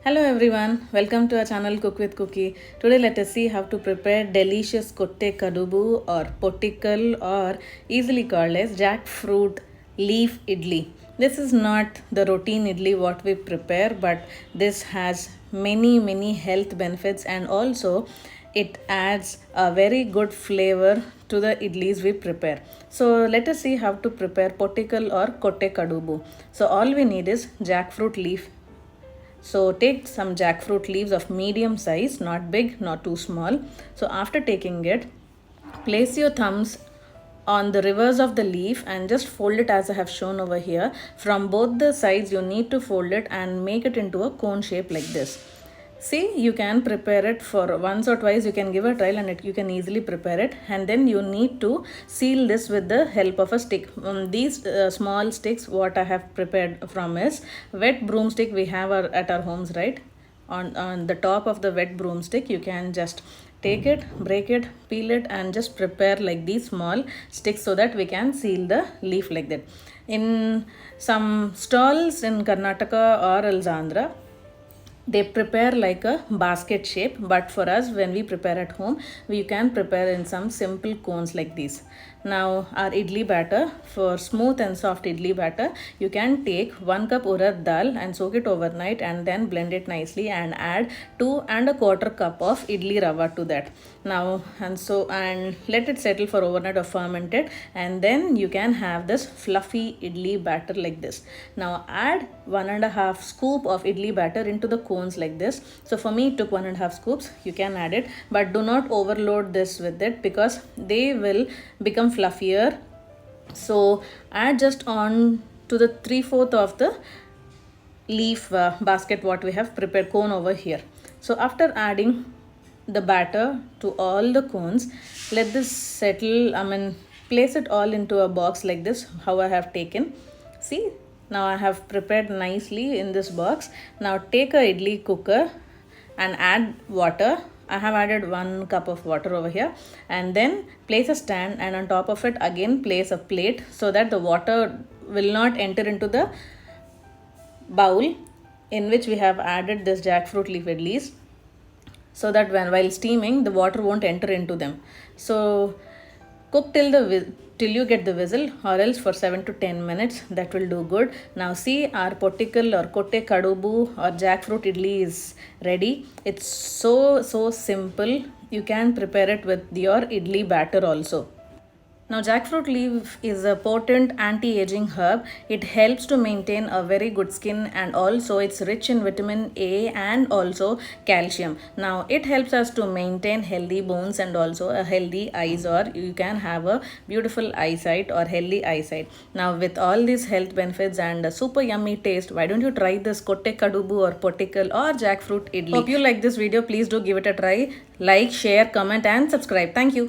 Hello everyone, welcome to our channel Cook with Cookie. Today let us see how to prepare delicious Kottige Kadubu or pottikkal or easily called as jackfruit leaf idli. This is not the routine idli what we prepare, but this has many health benefits, and also it adds a very good flavor to the idlis we prepare. So let us see how to prepare pottikkal or Kottige Kadubu. So all we need is jackfruit leaf. So take some jackfruit leaves of medium size, not big, not too small. So after taking it, place your thumbs on the reverse of the leaf and just fold it as I have shown over here. From both the sides you need to fold it and make it into a cone shape like this. See, you can prepare it for once or twice, you can give a trial and you can easily prepare it, and then you need to seal this with the help of a stick. These small sticks what I have prepared from is wet broomstick we have at our homes, right? On the top of the wet broomstick you can just take it, break it, peel it and just prepare like these small sticks so that we can seal the leaf like that. In some stalls in Karnataka or else Andhra, they prepare like a basket shape, but for us when we prepare at home we can prepare in some simple cones like these. Now our idli batter, for smooth and soft idli batter, you can take 1 cup urad dal and soak it overnight and then blend it nicely and add 2¼ cup of idli rava to that. Now and let it settle for overnight or ferment it, and then you can have this fluffy idli batter like this. Now add 1½ scoop of idli batter into the cones like this. So for me it took 1½ scoops. You can add it, but do not overload this with it because they will become fluffier. So add just on to the 3/4 of the leaf basket what we have prepared cone over here. So after adding the batter to all the cones, let this settle, place it all into a box like this how I have taken. See, now I have prepared nicely in this box. Now take a idli cooker and add water. I have added 1 cup of water over here, and then place a stand and on top of it again place a plate so that the water will not enter into the bowl in which we have added this jackfruit leaf idlis, so that while steaming the water won't enter into them. So cook till you get the whistle, or else for 7 to 10 minutes. That will do good. Now see, our pottikkal or Kottige Kadubu or jackfruit idli is ready. It's so simple. You can prepare it with your idli batter also. Now jackfruit leaf is a potent anti-aging herb. It helps to maintain a very good skin, and also it's rich in vitamin A and also calcium. Now it helps us to maintain healthy bones and also a healthy eyes, or you can have a beautiful eyesight or healthy eyesight. Now with all these health benefits and a super yummy taste, why don't you try this Kottige Kadubu or pottikkal or jackfruit idli? Hope you like this video. Please do give it a try. Like, share, comment and subscribe. Thank you.